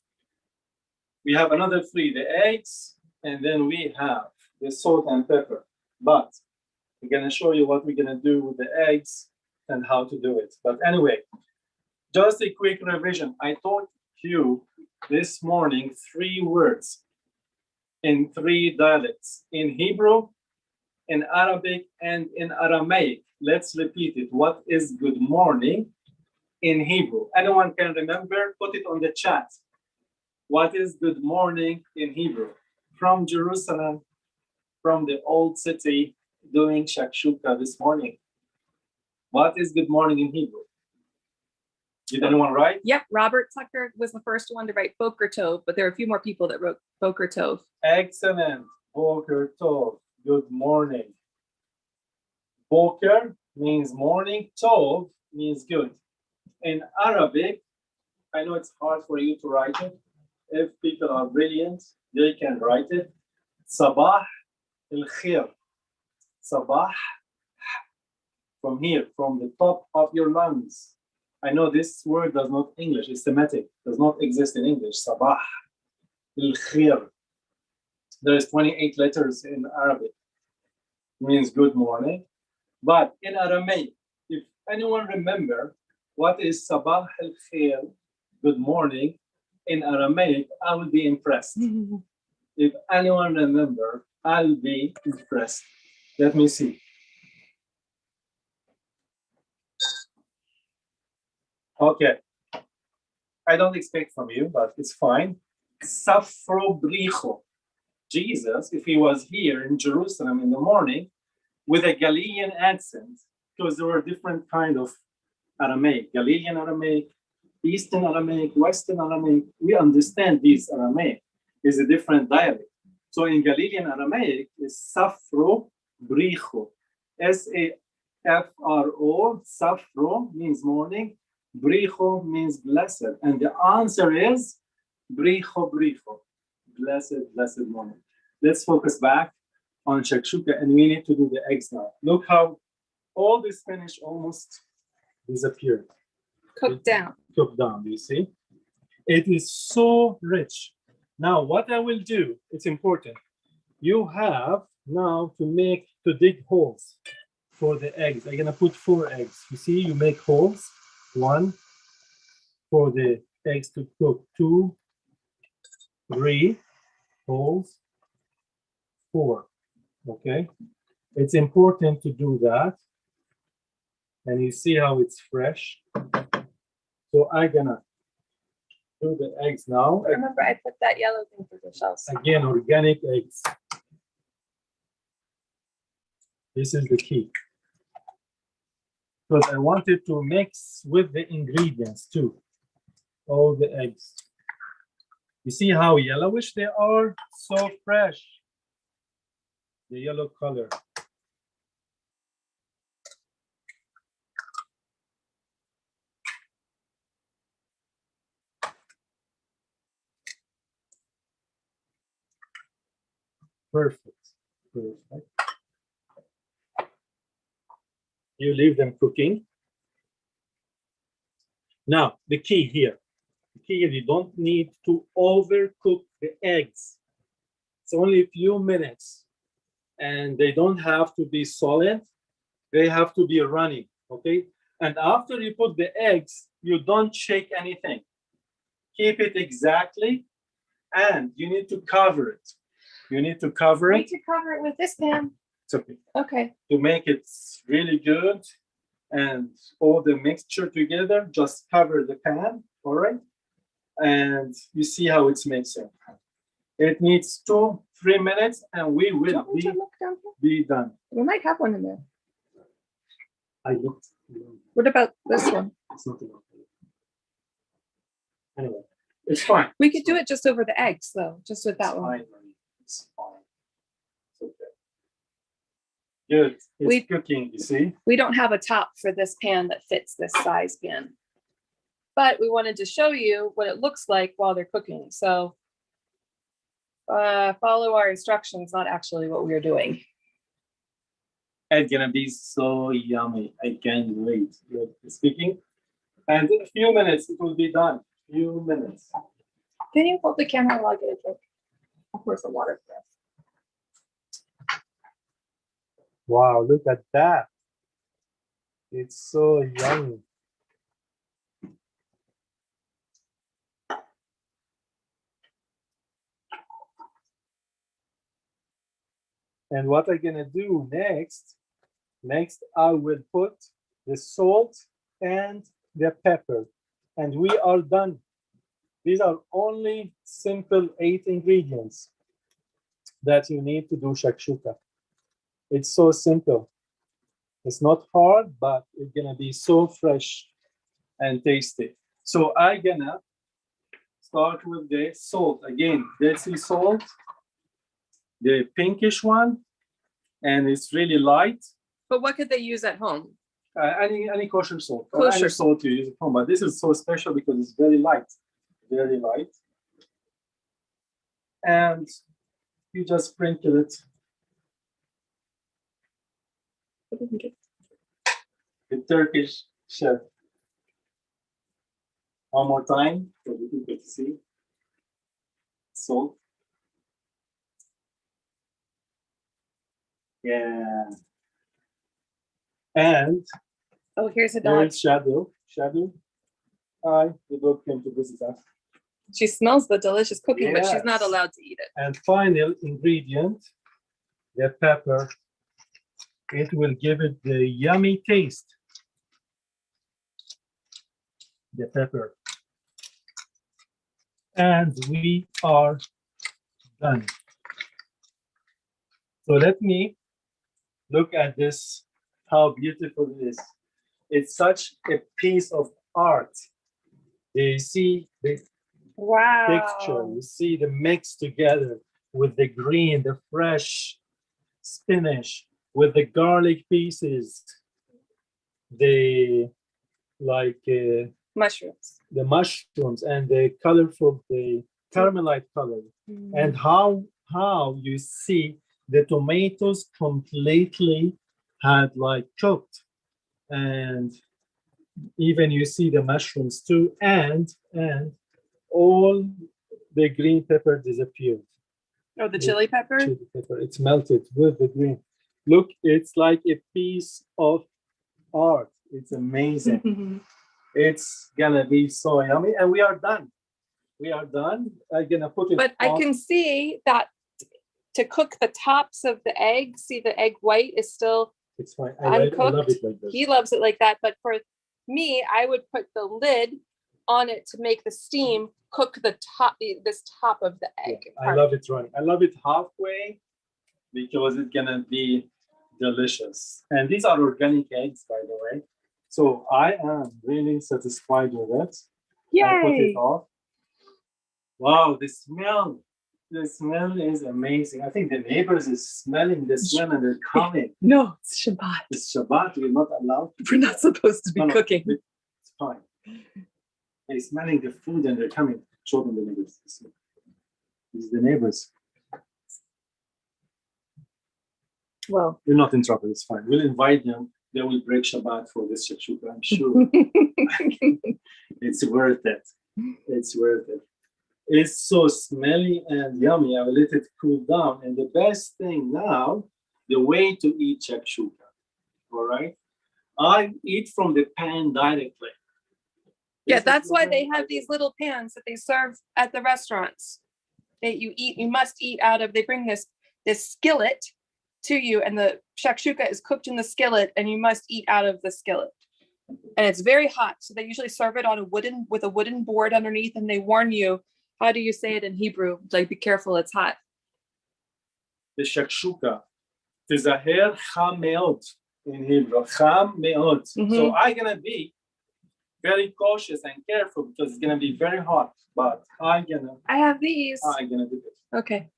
we have another 3, the eggs, and then we have the salt and pepper. But I'm gonna show you what we're gonna do with the eggs and how to do it. But anyway, just a quick revision. I taught you this morning 3 words in 3 dialects, in Hebrew, in Arabic, and in Aramaic. Let's repeat it. What is good morning in Hebrew? Anyone can remember? Put it on the chat. What is good morning in Hebrew? From Jerusalem, from the old city, doing shakshuka this morning. What is good morning in Hebrew? Did anyone write? Yep, Robert Tucker was the first one to write Boker Tov, but there are a few more people that wrote Boker Tov. Excellent. Boker Tov. Good morning. Boker means morning. Tov means good. In Arabic, I know it's hard for you to write it. If people are brilliant, they can write it. Sabah al-Khair. Sabah, from here, from the top of your lungs. I know this word does not English, it's Semitic, does not exist in English. Sabah al-Khair. There's 28 letters in Arabic. Means good morning. But in Aramaic, if anyone remember what is Sabah al-Khair, good morning, in Aramaic, I would be impressed. If anyone remember, I'll be impressed. Let me see. Okay. I don't expect from you, but it's fine. Safrobricho. Jesus, if he was here in Jerusalem in the morning with a Galilean accent, because there were different kind of Aramaic, Galilean Aramaic, Eastern Aramaic, Western Aramaic. We understand this Aramaic is a different dialect. So in Galilean Aramaic is Safro Bricho. S-A-F-R-O, Safro means morning, Bricho means blessed. And the answer is Bricho Bricho, blessed, blessed morning. Let's focus back on shakshuka, and we need to do the eggs now. Look how all this spinach almost disappeared. Cooked down. Cooked down, do you see? It is so rich. Now, what I will do, it's important. You have now to dig holes for the eggs. I'm gonna put 4 eggs. You see, you make holes. 1 for the eggs to cook. 2, 3 holes. 4. Okay. It's important to do that. And you see how it's fresh. So I'm gonna do the eggs now. Remember, I put that yellow thing for the shells. Again, organic eggs. This is the key. Because I wanted to mix with the ingredients too. All the eggs. You see how yellowish they are? So fresh. The yellow color. Perfect. Perfect. You leave them cooking. Now, the key here. The key is you don't need to overcook the eggs. It's only a few minutes. And they don't have to be solid. They have to be runny, okay? And after you put the eggs, you don't shake anything. Keep it exactly, and you need to cover it. You need to cover I need it. to cover it with this pan. It's okay. Okay. To make it really good and all the mixture together, just cover the pan, all right? And you see how it's mixing. It needs 2-3 minutes, and we Do you will want me to look down here? be done. We might have one in there. I looked. What about this one? It's not enough. Anyway, it's fine. We could do it just over the eggs, though, just with that It's one. fine, Marie. It's fine. It's okay. Good. It's cooking, you see? We don't have a top for this pan that fits this size pan. But we wanted to show you what it looks like while they're cooking. So follow our instructions, not actually what we're doing. It's gonna be so yummy. I can't wait. Look, it's cooking. And in a few minutes, it will be done. Few minutes. Can you hold the camera while I get a drink? Of course, the water for us. Wow, look at that. It's so yummy. And what I'm gonna do next I will put the salt and the pepper, and we are done. These are only simple 8 ingredients that you need to do shakshuka. It's so simple. It's not hard, but it's gonna be so fresh and tasty. So I'm gonna start with the salt. Again, Dead Sea salt, the pinkish one, and it's really light. But what could they use at home? Any kosher salt, or Kosher any salt you use at home, but this is so special because it's very light, very light. And you just sprinkle it. The Turkish chef. One more time so you can get to see. Salt. Yeah. And Oh, here's a dog. there's Shadow. Shadow. Hi, the dog came to visit us. She smells the delicious cooking, but she's not Yes. allowed to eat it. And final ingredient, the pepper. It will give it the yummy taste. The pepper. And we are done. So let me look at this, how beautiful it is. It's such a piece of art. You see the texture, Wow. you see the mix together with the green, the fresh spinach, with the garlic pieces, the Mushrooms. the mushrooms and the colorful, the caramelite color, and how you see the tomatoes completely had like cooked, and even you see the mushrooms too, and all the green pepper disappeared. Oh, the chili pepper? Chili pepper, it's melted with the green. Look, it's like a piece of art. It's amazing. It's gonna be so yummy, and we are done. We are done. I'm gonna put it. But I can see that to cook the tops of the egg, see the egg white is still It's fine. I love uncooked. it like this. He loves it like that. But for me, I would put the lid on it to make the steam cook the top, this top of the egg. I love it running. I love it halfway because it's gonna be delicious. And these are organic eggs, by the way. So I am really satisfied with it. I put it Yay! off. Wow, the smell. The smell is amazing. I think the neighbors is smelling the smell and they're coming. No, it's Shabbat. It's Shabbat. We're not allowed to. We're not supposed to be No, cooking. it's fine. They're smelling the food and they're coming. Show them the neighbors. These are the neighbors. Well, You're not in trouble. It's fine. We'll invite them. They will break Shabbat for this shakshuka, I'm sure. It's worth it. It's worth it. It's so smelly and yummy. I will let it cool down. And the best thing now, the way to eat shakshuka. All right? I eat from the pan directly. yeah, that's why they have these little pans that they serve at the restaurants. You must eat out of, they bring this skillet to you, and the shakshuka is cooked in the skillet, and you must eat out of the skillet. And it's very hot. So they usually serve it on with a wooden board underneath, and they warn you, how do you say it in Hebrew? Like, be careful, it's hot. The shakshuka. Tizaher cham me'od in Hebrew. Cham me'od. So I'm going to be very cautious and careful because it's going to be very hot. But I have these. I'm going to do this. Okay.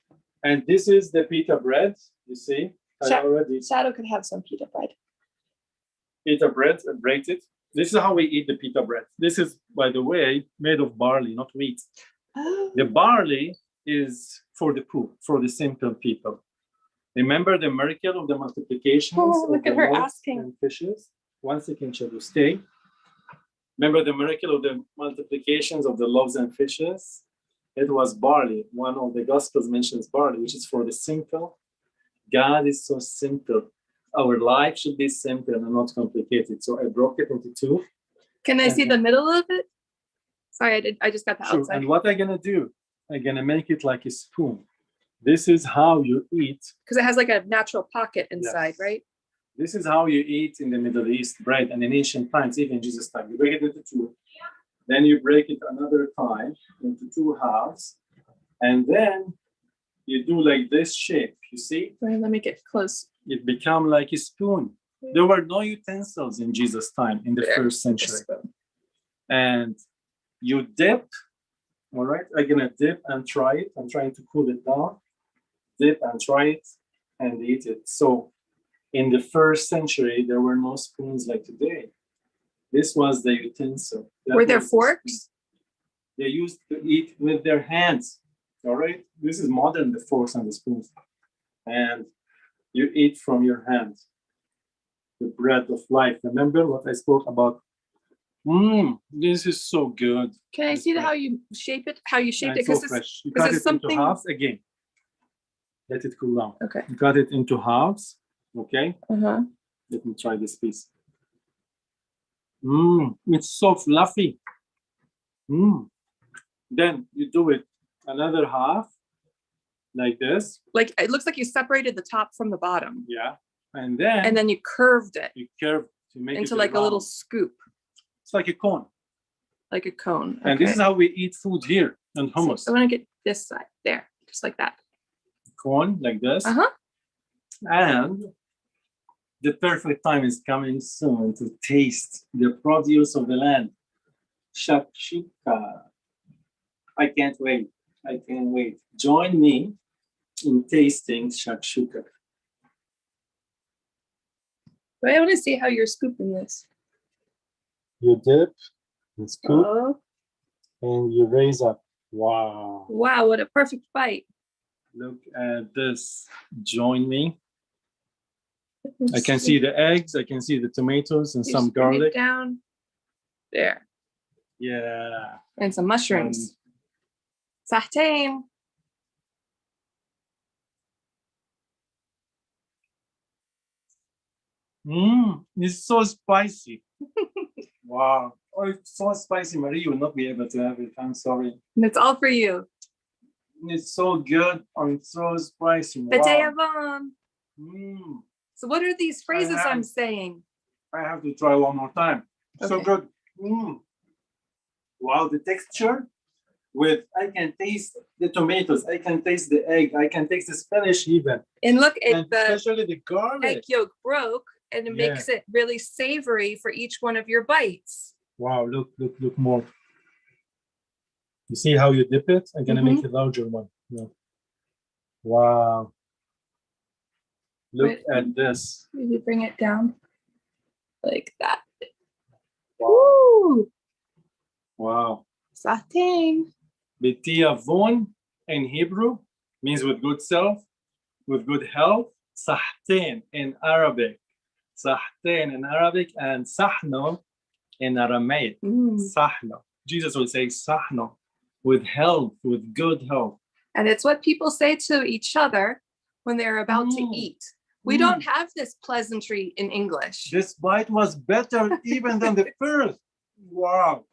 And this is the pita bread. You see? Shadow could have some pita bread. Pita bread, braided. This is how we eat the pita bread. This is, by the way, made of barley, not wheat. Oh. The barley is for the poor, for the simple people. Remember the miracle of the multiplications look of at her the loaves asking. and fishes? 1 second, Shadow, stay. Remember the miracle of the multiplications of the loaves and fishes? It was barley. One of the Gospels mentions barley, which is for the simple. God is so simple. Our life should be simple and not complicated. So I broke it into two. Can I see the middle of it? Sorry, I just got the outside. And what I'm gonna do, I'm gonna make it like a spoon. This is how you eat. Because it has like a natural pocket inside, right? This is how you eat in the Middle East bread, and in ancient times, even in Jesus' time. You break it into two. Then you break it another time into two halves. And then you do like this shape, you see? Right, let me get close. It become like a spoon. There were no utensils in Jesus' time, in the first century. And you dip, all right? I'm gonna dip and try it. I'm trying to cool it down. Dip and try it and eat it. So in the first century, there were no spoons like today. This was the utensil. Were there forks? They used to eat with their hands, all right? This is modern, the forks and the spoons. And you eat from your hands, the bread of life. Remember what I spoke about? This is so good. Can I see how you shape it? How you shaped it? So fresh. You cut it into halves again. Let it cool down. Okay. You cut it into halves. Okay. Uh-huh. Let me try this piece. It's so fluffy. Then you do it another half like this. Like it looks like you separated the top from the bottom. Yeah. And then you curved it you curve to make into it like a little round. scoop, It's like a cone. like a cone. And this Okay. is how we eat food here in hummus. So I want to get this side there, just like that. Cone like this. Uh-huh. And the perfect time is coming soon to taste the produce of the land. Shakshuka. I can't wait. I can't wait. Join me in tasting shakshuka. But I want to see how you're scooping this. You dip, you scoop, Oh, and you raise up. Wow. wow, what a perfect bite. Look at this. Join me. I can see the eggs. I can see the tomatoes and You some just bring it garlic. down there, Yeah. and some mushrooms. Sahtain. It's so spicy. Wow. Oh, it's so spicy. Marie will not be able to have it. I'm sorry. And it's all for you. It's so good. Oh, it's so spicy. Bete Wow. Avon. Mm, So what are these phrases have- I'm saying? I have to try one more time. So Okay. good. Wow, the texture with, I can taste the tomatoes. I can taste the egg. I can taste the spinach even. And look And at the especially the garlic. egg yolk broke, and it Yeah. makes it really savory for each one of your bites. Wow, look more. You see how you dip it? I'm gonna make a larger one. Yeah. Wow. Look Wait. at this. Maybe bring it down like that. Wow. Woo! Wow. Sahtain. Beti Avon in Hebrew means with good self, with good health. Sahtain in Arabic. Sahtain in Arabic and Sahno in Aramaic. Sahno. Jesus will say Sahno, with health, with good health. And it's what people say to each other when they're about to eat. We don't have this pleasantry in English. This bite was better even than the first. Wow.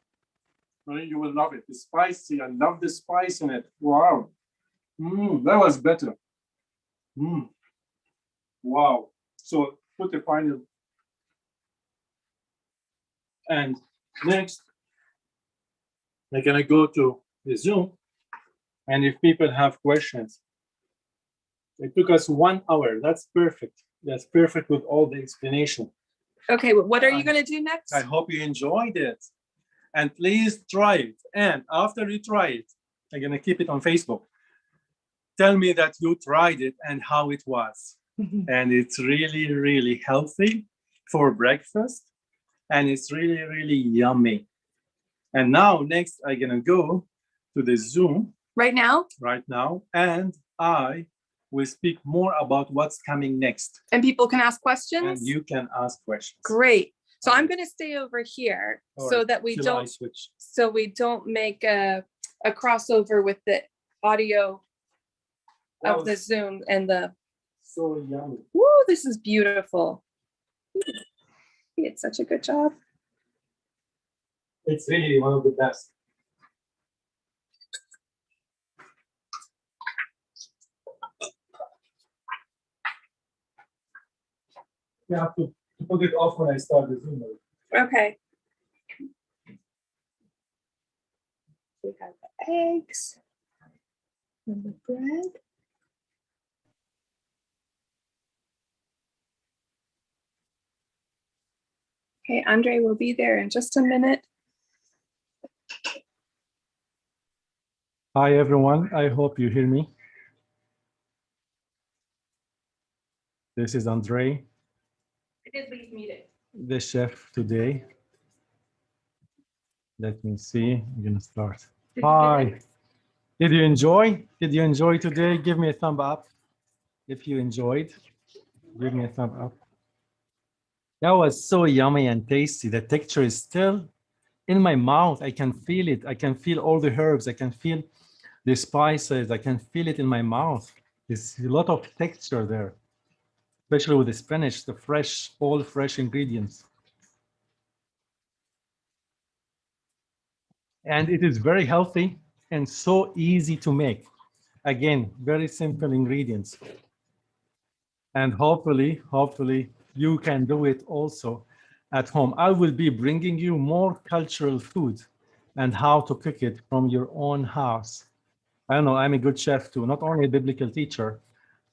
You will love it. It's spicy. I love the spice in it. Wow. That was better. Wow. So put the final. And next, I'm gonna go to the Zoom. And if people have questions, it took us 1 hour. That's perfect. That's perfect with all the explanation. Okay, well, what are you going to do next? I hope you enjoyed it. And please try it. And after you try it, I'm going to keep it on Facebook. Tell me that you tried it and how it was. And it's really, really healthy for breakfast. And it's really, really yummy. And now, next, I'm going to go to the Zoom. Right now? Right now. And I will speak more about what's coming next. And people can ask questions? And you can ask questions. Great. So I'm going to stay over here so that we don't make a crossover with the audio of the Zoom and the. So yummy. Woo, this is beautiful. You did such a good job. It's really one of the best. You have to put it off when I start the Zoom. Okay. We have the eggs and the bread. Okay, Andre will be there in just a minute. Hi, everyone. I hope you hear me. This is Andre, the chef today. Let me see. I'm going to start. Hi. Did you enjoy? Did you enjoy today? Give me a thumb up. If you enjoyed, give me a thumb up. That was so yummy and tasty. The texture is still in my mouth. I can feel it. I can feel all the herbs. I can feel the spices. I can feel it in my mouth. There's a lot of texture there, especially with the spinach, the fresh, all fresh ingredients. And it is very healthy. and so easy to make. Again, very simple ingredients. And hopefully you can do it also at home. I will be bringing you more cultural food and how to cook it from your own house. I know I'm a good chef too, not only a biblical teacher,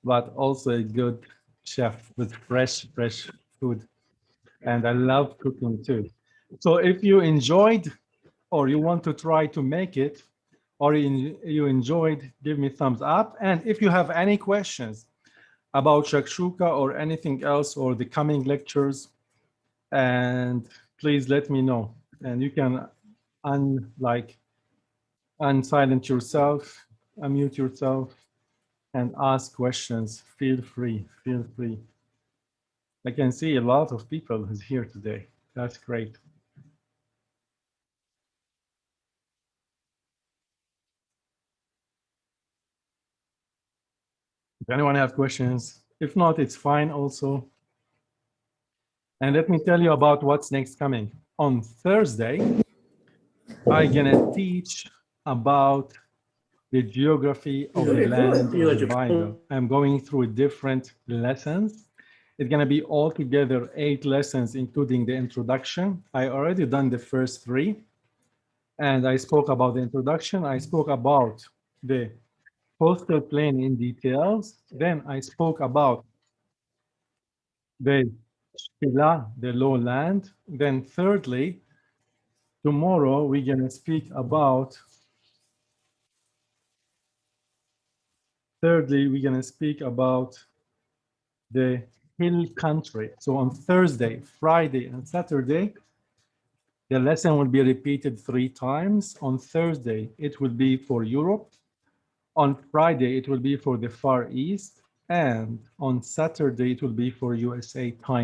but also a good chef with fresh food. And I love cooking too. So if you enjoyed or you want to try to make it, or you enjoyed, give me thumbs up. And if you have any questions about shakshuka or anything else or the coming lectures, and please let me know. And you can unsilent yourself, unmute yourself, and ask questions. Feel free, feel free. I can see a lot of people who's here today. That's great. If anyone have questions, if not, it's fine also. And let me tell you about what's next coming. On Thursday, I'm gonna teach about the geography of the land of the Bible. I'm going through different lessons. It's gonna be altogether 8 lessons, including the introduction. I already done the first 3, and I spoke about the introduction. I spoke about the coastal plain in details. Then I spoke about the Shila, the lowland. Then thirdly, tomorrow we're gonna speak about the hill country. So on Thursday, Friday, and Saturday, the lesson will be repeated 3 times. On Thursday, it will be for Europe. On Friday, it will be for the Far East. And on Saturday, it will be for USA time.